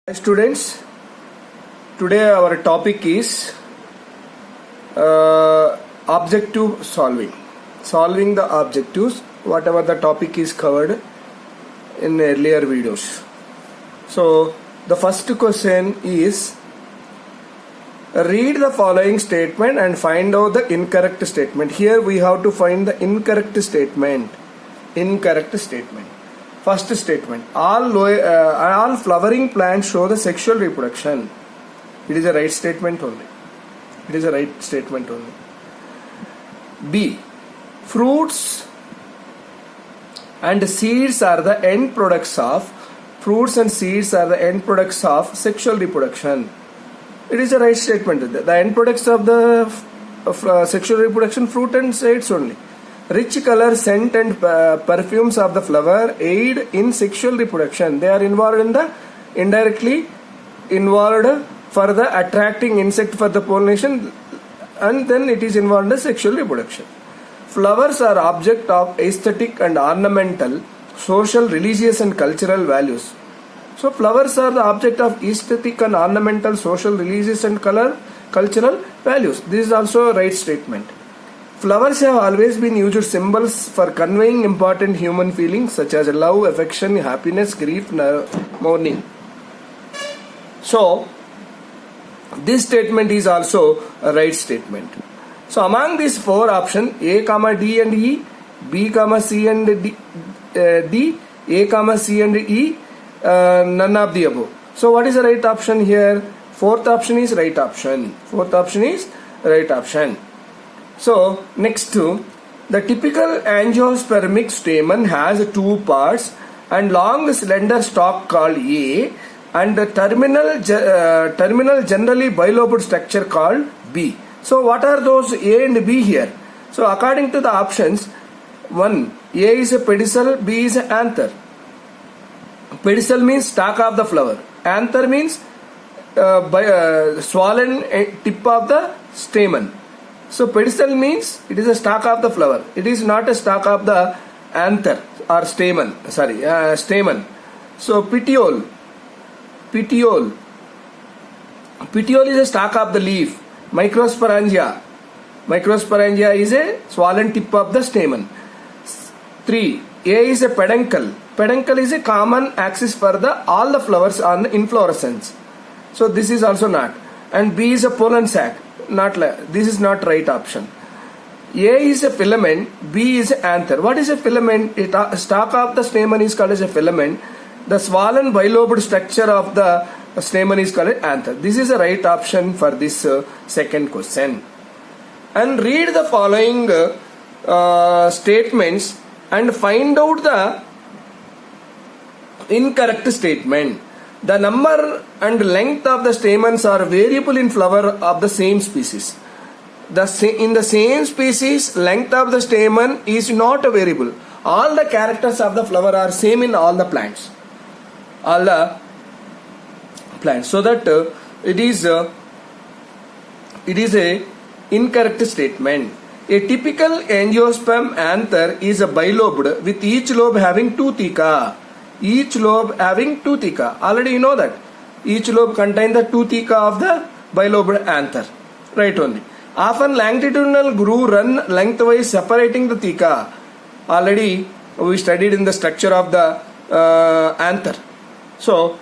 Hi students, today our topic is objective solving the objectives whatever the topic is covered in earlier videos. So the first question is, read the following statement and find out the incorrect statement. Here we have to find the incorrect statement. First statement, all flowering plants show the sexual reproduction. It is a right statement only. B, fruits and seeds are the end products of sexual reproduction. It is a right statement. The end products of the sexual reproduction, fruit and seeds only. Rich color, scent and perfumes of the flower aid in sexual reproduction. They are indirectly involved for the attracting insect for the pollination, and then it is involved in the sexual reproduction. Flowers are object of aesthetic and ornamental, social, religious and cultural values. So flowers are the object of aesthetic and ornamental, social, religious and cultural values. This is also a right statement. Flowers have always been used symbols for conveying important human feelings such as love, affection, happiness, grief, mourning. So, this statement is also a right statement. So, among these four options, A, D and E, B, C and D, A, C and E, none of the above. So, what is the right option here? Fourth option is right option. So, next to the typical angiospermic stamen has two parts and long slender stalk called A and the terminal generally bilobed structure called B. So, what are those A and B here? So, according to the options, 1. A is a pedicel, B is an anther. Pedicel means stalk of the flower. Anther means swollen tip of the stamen. So pedicel means it is a stalk of the flower. It is not a stalk of the anther or stamen. So petiole is a stalk of the leaf. Microsporangia is a swollen tip of the stamen. 3. A is a peduncle. Peduncle is a common axis for all the flowers on the inflorescence. So this is also not. And B is a pollen sac. This is not right option. A is a filament, B is an anther. What is a filament? Stalk of the stamen is called as a filament. The swollen bilobed structure of the stamen is called anther. This is a right option for this second question. And read the following statements and find out the incorrect statement. The number and length of the stamens are variable in flower of the same species. In the same species, length of the stamen is not a variable. All the characters of the flower are same in all the plants. So that it is a incorrect statement. A typical angiosperm anther is a bilobed with each lobe having two theca. Already you know that. Each lobe contains the two theca of the bilobed anther. Right only. Often longitudinal groove run lengthwise separating the theca. Already we studied in the structure of the anther. So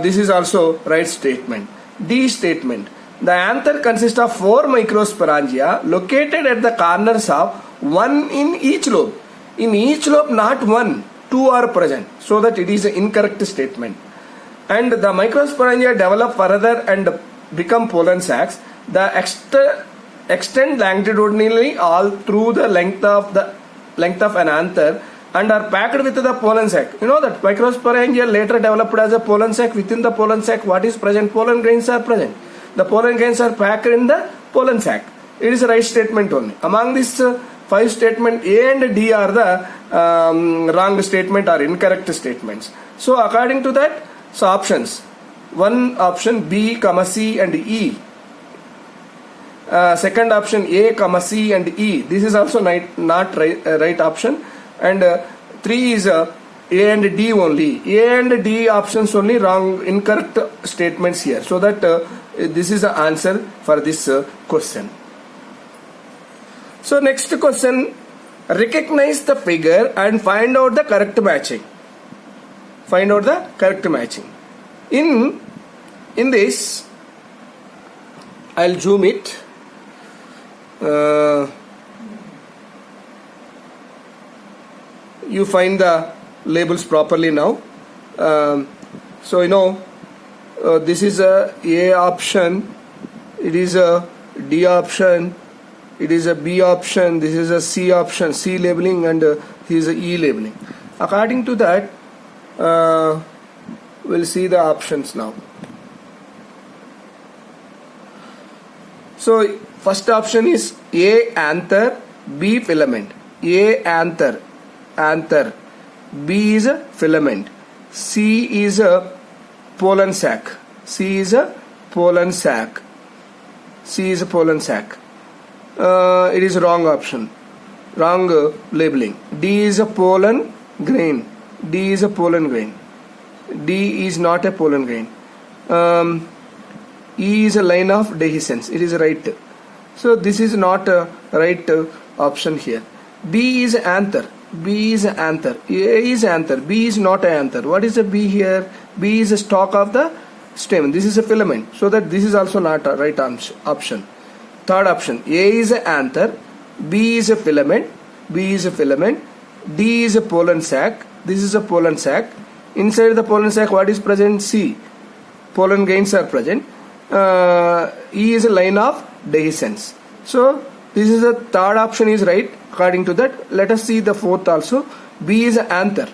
this is also right statement. D statement. The anther consists of 4 microsporangia located at the corners of one in each lobe. In each lobe not one. 2 are present, so that it is an incorrect statement. And the microsporangia develop further and become pollen sacs. The extend longitudinally all through the length of an anther and are packed with the pollen sac. You know that microsporangia later developed as a pollen sac. Within the pollen sac, what is present? Pollen grains are present. The pollen grains are packed in the pollen sac. It is a right statement only. Among these 5 statements, A and D are the wrong statement or incorrect statements. So according to that, so options. 1 option B, C and E. Second option A, C and E. This is also not right option. And 3 is A and D only. A and D options only, wrong, incorrect statements here. So that this is the answer for this question. So next question, recognize the figure and find out the correct matching. Find out the correct matching. In this, I'll zoom it. You find the labels properly now. So you know, this is a option, it is a D option, it is a B option, this is a C option, C labeling, and this is a E labeling. According to that, we'll see the options now. So first option is A anther, B filament. A anther, B is a filament, C is a pollen sac. C is a pollen sac. C is a pollen sac. It is wrong option, wrong labeling. D is a pollen grain. D is a pollen grain. D is not a pollen grain. E is a line of dehiscence. It is right. So this is not a right option here. B is anther. B is anther. A is anther. B is not an anther. What is the B here? B is a stalk of the stem. This is a filament. So that this is also not a right option. Third option. A is an anther. B is a filament. B is a filament. D is a pollen sac. This is a pollen sac. Inside the pollen sac, what is present? C. Pollen grains are present. E is a line of dehiscence. So this is the third option is right. According to that, let us see the fourth also. B is an anther.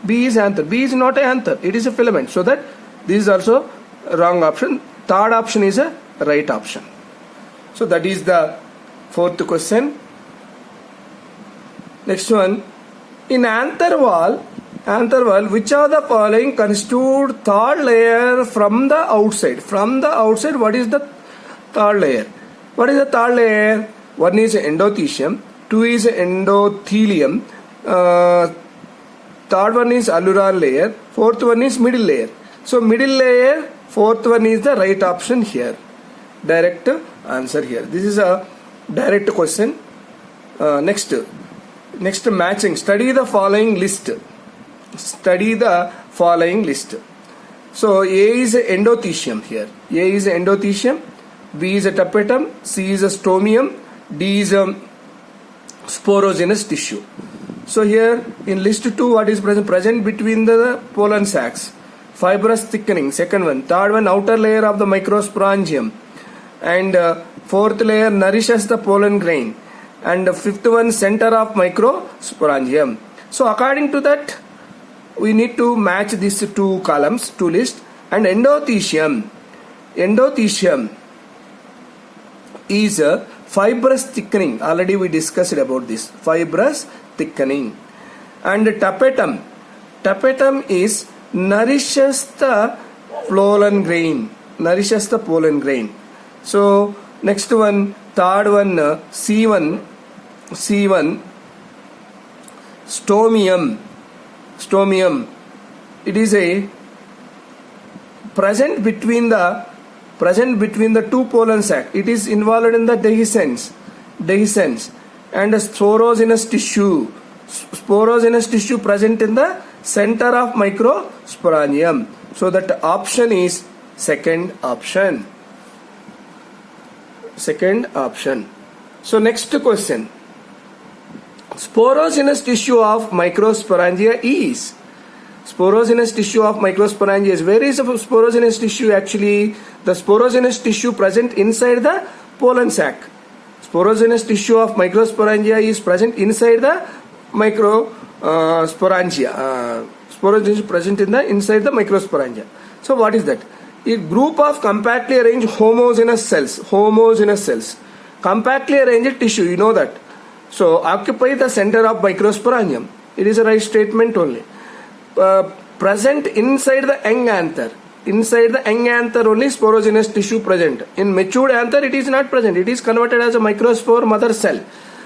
B is anther. B is not an anther. It is a filament. So that this is also a wrong option. Third option is a right option. So that is the fourth question. Next one. In anther wall, which of the following constitute third layer from the outside? From the outside, what is the third layer? What is the third layer? One is endothecium, two is endothelium, third one is allurar layer, fourth one is middle layer. So middle layer, fourth one is the right option here. Direct answer here. This is a direct question. Next matching. Study the following list. Study the following list. So A is endothecium here. A is endothecium, B is a tapetum, C is a stomium, D is a sporogenous tissue. So here in list 2, what is present? Present between the pollen sacs. Fibrous thickening, second one. Third one, outer layer of the microsporangium. And fourth layer nourishes the pollen grain. And fifth one, center of microsporangium. So according to that, we need to match these two columns, two lists. And endothecium is a fibrous thickening. Already we discussed about this. Fibrous thickening. And tapetum is nourishes the pollen grain. So next one, third one, C1, stomium. It is a present between the two pollen sac. It is involved in the dehiscence, and a sporogenous tissue present in the center of microsporangium. So that option is second option. So next question. Sporogenous tissue of microsporangia is. Sporogenous tissue of microsporangia is. Where is the sporogenous tissue actually? The sporogenous tissue present inside the pollen sac. Sporogenous tissue of microsporangia is present inside the microsporangia. Sporogenous present inside the microsporangia. So what is that? A group of compactly arranged homogeneous cells. Compactly arranged tissue, you know that. So occupy the center of microsporangium. It is a right statement only. Present inside the young anther. Inside the young anther only sporogenous tissue present. In matured anther it is not present. It is converted as a microspore mother cell.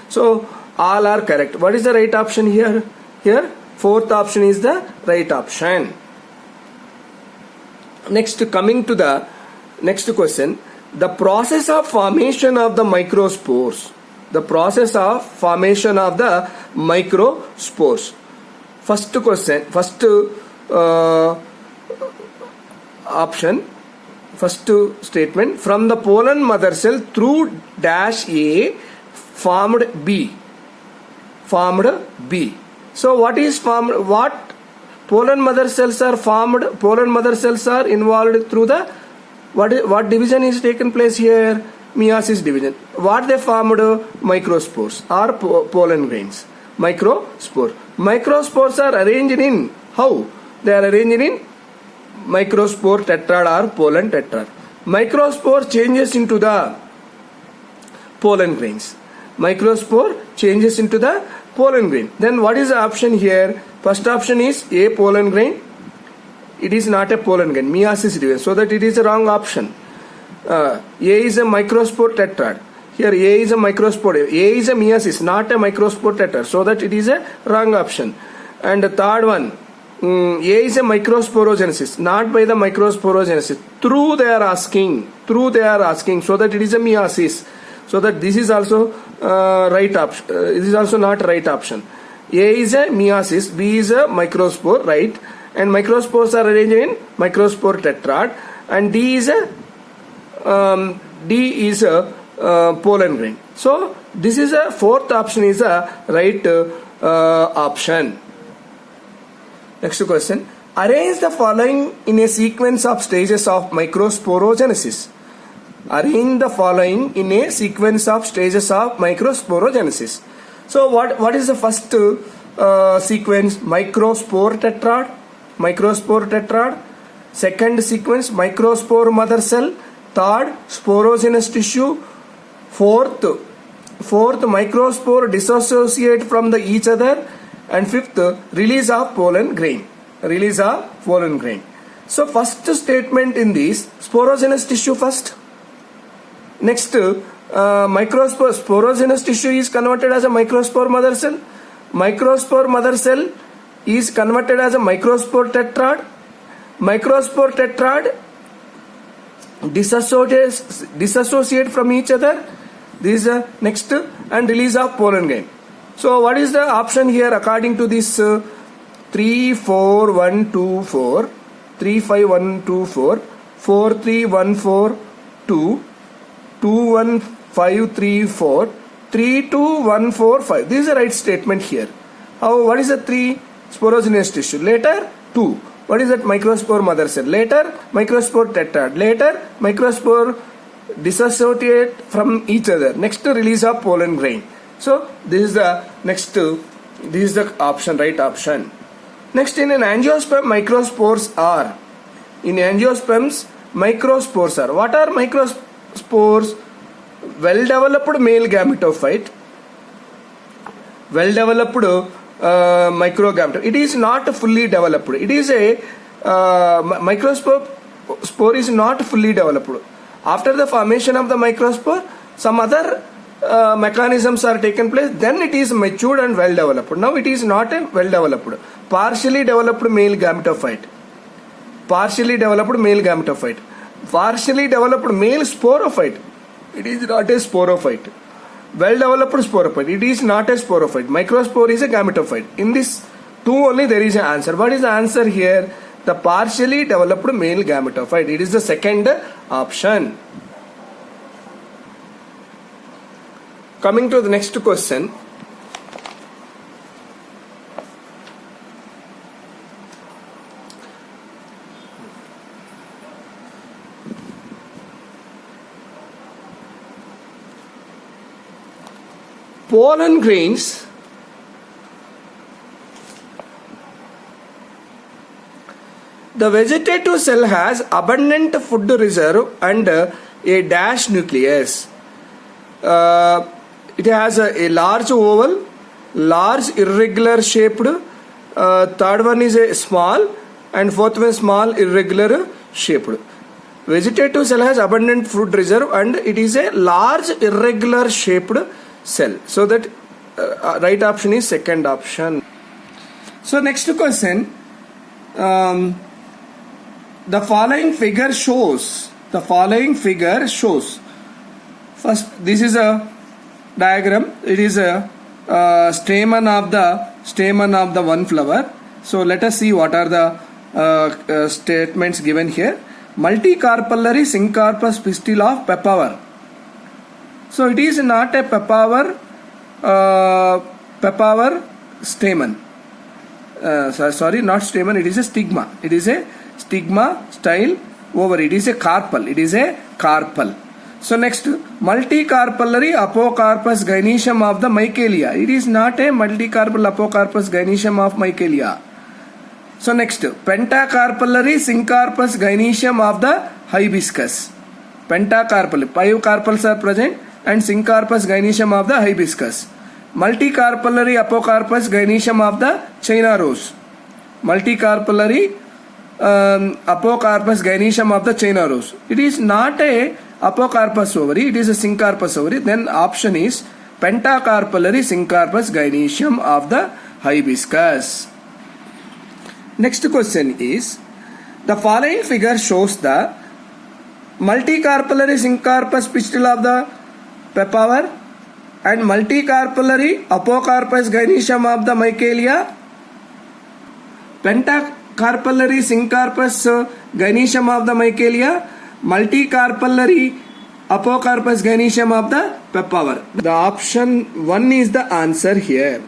So all are correct. What is the right option here? Here Fourth option is the right option. Next, coming to the next question, the process of formation of the microspores. The process of formation of the microspores. First question, first option, first statement, from the pollen mother cell through dash A formed B. So what is formed? What pollen mother cells are formed? Pollen mother cells are involved through the what division is taken place here? Meiosis division. What they formed? Microspores or pollen grains. Microspore. Microspores are arranged in how? They are arranged in microspore tetrad or pollen tetrad. Microspore changes into the pollen grains. Microspore changes into the pollen grain. Then what is the option here? First option is A, pollen grain. It is not a pollen grain, meiosis division. So that it is a wrong option. A is a microspore tetrad. Here A is a microspore. A is a meiosis, not a microspore tetrad. So that it is a wrong option. And the third one, A is a microsporogenesis, not by the microsporogenesis. Through they are asking, so that it is a meiosis. So that this is also right option. This is also not right option. A is a meiosis, B is a microspore, right? And microspores are arranged in microspore tetrad, and D is a pollen grain. So this is a fourth option is a right option. Next question. Arrange the following in a sequence of stages of microsporogenesis. Arrange the following in a sequence of stages of microsporogenesis. So what is the first sequence? Microspore tetrad. Second sequence, microspore mother cell. Third, sporogenous tissue. Fourth, microspore dissociate from each other. And fifth, release of pollen grain. So first statement in this, sporogenous tissue first. Next, sporogenous tissue is converted as a microspore mother cell. Microspore mother cell is converted as a microspore tetrad. Microspore tetrad dissociate from each other. This is next, and release of pollen grain. So what is the option here according to this 3, 4, 1, 2, 4, 3, 5, 1, 2, 4, 4, 3, 1, 4, 2, 2, 1, 5, 3, 4, 3, 2, 1, 4, 5. This is the right statement here. What is the 3? Sporogenous tissue. Later 2. What is that? Microspore mother cell. Later microspore tetrad. Later microspore dissociate from each other. Next, release of pollen grain. So this is the next. This is the option, right option. Next, in an angiosperm, microspores are. In angiosperms, microspores are. What are microspores? Well-developed male gametophyte. Well-developed microgametophyte. It is not fully developed. It is a microspore is not fully developed. After the formation of the microspore, some other mechanisms are taken place. Then it is matured and well-developed. Now it is not a well-developed. Partially developed male gametophyte. Partially developed male gametophyte. Partially developed male sporophyte. It is not a sporophyte. Well-developed sporophyte. It is not a sporophyte. Microspore is a gametophyte. In this two only there is an answer. What is the answer here? The partially developed male gametophyte. It is the second option. Coming to the next question. Pollen grains the vegetative cell has abundant food reserve and a dash nucleus. It has a large oval, large irregular shaped, third one is a small, and fourth one small irregular shaped. Vegetative cell has abundant food reserve and it is a large irregular shaped cell. So that right option is second option. So next question, the following figure shows. First, this is a diagram. It is a stamen of the one flower. So let us see what are the statements given here. Multicarpellary syncarpous pistil of papaver. So it is not a papaver stamen. Sorry, not stamen. It is a stigma. It is a stigma style ovary. It is a carpel. So next, multicarpellary apocarpus gynoecium of the Michelia. It is not a multicarpal apocarpus gynoecium of Michelia. So next, pentacarpellary syncarpus gynoecium of the hibiscus. Pentacarpal, 5 carpels are present, and syncarpus gynoecium of the hibiscus. Multicarpellary apocarpus gynoecium of the China rose. Multicarpellary apocarpus gynoecium of the China rose. It is not a apocarpus ovary, it is a syncarpus ovary. Then option is pentacarpellary syncarpus gynoecium of the hibiscus. Next question is, the following figure shows the multicarpellary syncarpous pistil of the papaver and multicarpellary apocarpus gynoecium of the Michelia. Pentacarpellary syncarpous gynoecium of the Michelia, multicarpellary apocarpus gynoecium of the papaver. The option 1 is the answer here.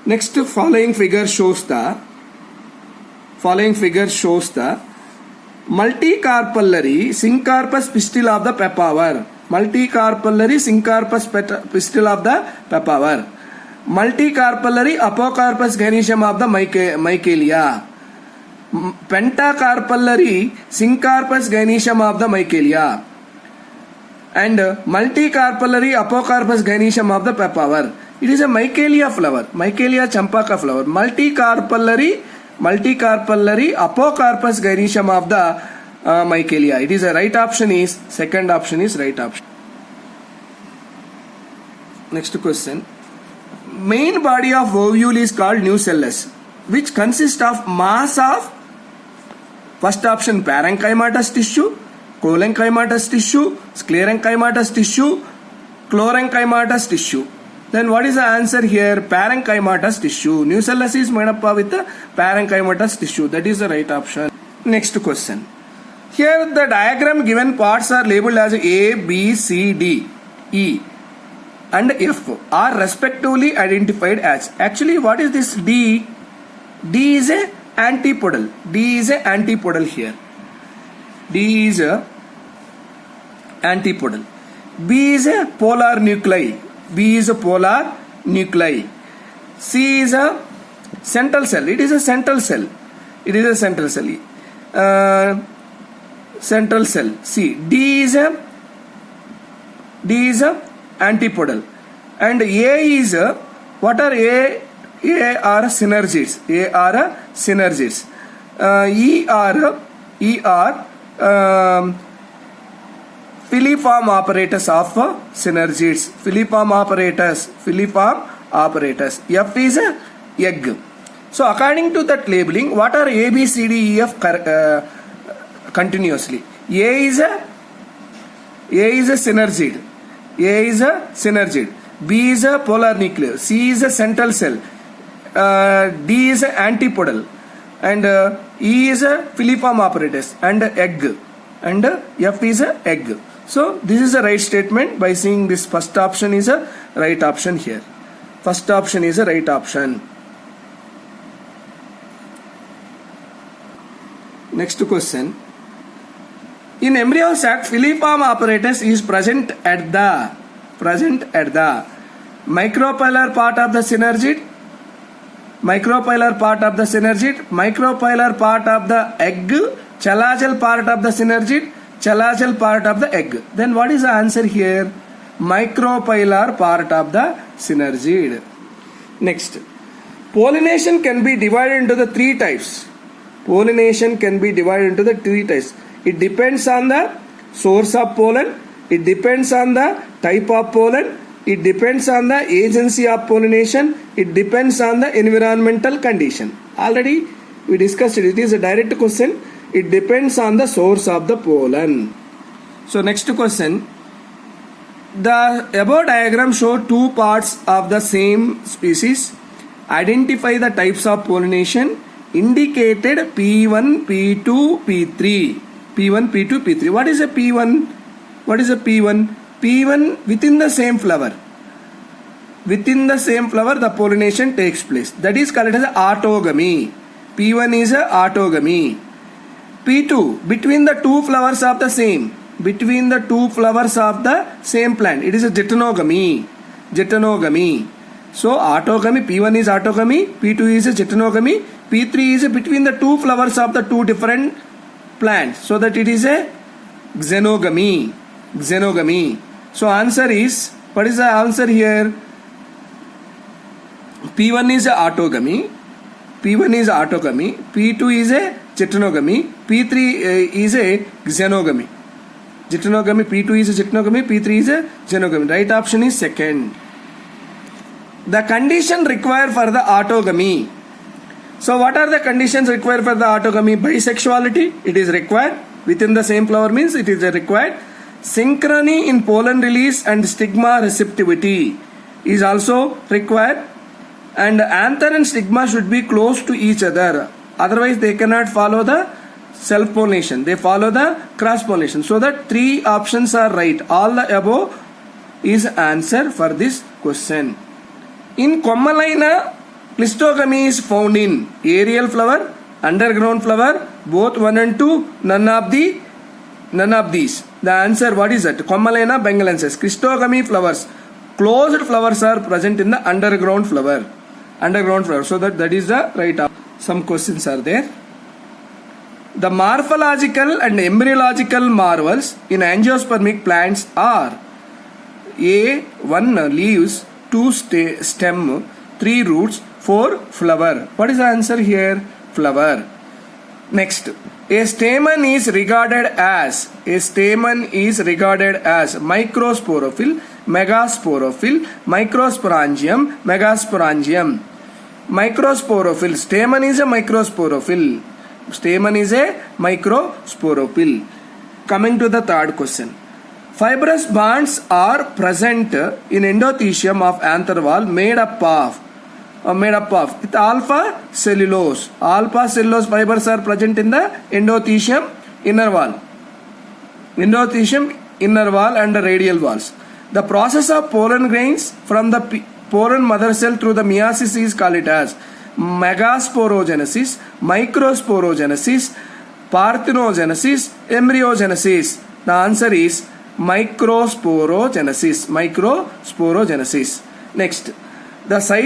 Next, following figure shows the multicarpellary syncarpous pistil of the papaver. Multicarpellary syncarpous pistil of the papaver. Multicarpellary apocarpus gynoecium of the Michelia. Pentacarpellary syncarpous gynoecium of the Michelia. And multicarpellary apocarpus gynoecium of the papaver. It is a Michelia flower, Michelia champaka flower. Multicarpellary apocarpus gynoecium of the Michelia. It is a right option is, second option is right option. Next question. Main body of ovule is called nucellus, which consists of mass of, first option, parenchymatous tissue, collenchymatous tissue, sclerenchymatous tissue, chlorenchymatous tissue. Then what is the answer here? Parenchymatous tissue. Nucellus is made up with the parenchymatous tissue. That is the right option. Next question. Here the diagram given parts are labeled as A, B, C, D, E and F are respectively identified as. Actually, what is this D? D is a antipodal. D is a antipodal here. D is a antipodal. B is a polar nuclei. B is a polar nuclei. C is a central cell. It is a central cell. It is a central cell. Central cell. C. D is a antipodal. And A is a, what are A? A are synergids. A are synergids. E are filiform apparatus of synergids. Filiform apparatus. F is a egg. So according to that labeling, what are A, B, C, D, E, F continuously? A is a synergid. A is a synergid. B is a polar nucleus. C is a central cell. D is a antipodal. And E is a filiform apparatus and egg. And F is a egg. So this is a right statement. By seeing this, first option is a right option here. First option is a right option. Next question. In embryo sac, filiform apparatus is present at the micropylar part of the synergid, micropylar part of the synergid, micropylar part of the egg, chalazal part of the synergid, chalazal part of the egg. Then what is the answer here? Micropylar part of the synergid. Next, pollination can be divided into the 3 types. Pollination can be divided into the 3 types. It depends on the source of pollen, it depends on the type of pollen, It depends on the agency of pollination. It depends on the environmental condition. Already we discussed it. It is a direct question. It depends on the source of the pollen. So next question. The above diagram show two parts of the same species. Identify the types of pollination indicated P1, P2, P3. P1, P2, P3. What is a P1? What is a P1? P1 within the same flower. Within the same flower the pollination takes place. That is called as autogamy. P1 is a autogamy. P2 between the two flowers of the same. Between the two flowers of the same plant. It is a geitonogamy. Geitonogamy. So autogamy, P1 is autogamy, P2 is a geitonogamy, P3 is between the two flowers of the two different plants. So that it is a xenogamy. Xenogamy. So answer is, what is the answer here? P1 is a autogamy, P1 is autogamy, P2 is a geitonogamy, P3 is a xenogamy. Geitonogamy, P2 is a geitonogamy, P3 is a xenogamy. Right option is second. The condition required for the autogamy. So what are the conditions required for the autogamy? Bisexuality, it is required. Within the same flower means it is required. Synchrony in pollen release and stigma receptivity is also required. And anther and stigma should be close to each other. Otherwise they cannot follow the self-pollination. They follow the cross-pollination. So that three options are right. All the above is answer for this question. In Commalina, cleistogamy is found in aerial flower, underground flower, both 1 and 2, none of these. The answer, what is that? Commalina bengalensis. Cleistogamy flowers, closed flowers are present in the underground flower. Underground flower. So that is the right answer. Some questions are there. The morphological and embryological marvels in angiospermic plants are A. 1 leaves, 2 stem, 3 roots, 4 flower. What is the answer here? Flower. Next, a stamen is regarded as microsporophyll, megasporophyll, microsporangium, megasporangium. Microsporophyll. Stamen is a microsporophyll. Stamen is a microsporophyll. Coming to the third question. Fibrous bonds are present in endothecium of anther wall made up of with alpha cellulose. Alpha cellulose fibers are present in the endothecium inner wall. Endothecium inner wall and the radial walls. The process of pollen grains from the pollen mother cell through the meiosis is called as megasporogenesis, microsporogenesis, parthenogenesis, embryogenesis. The answer is microsporogenesis. Microsporogenesis. Next, the size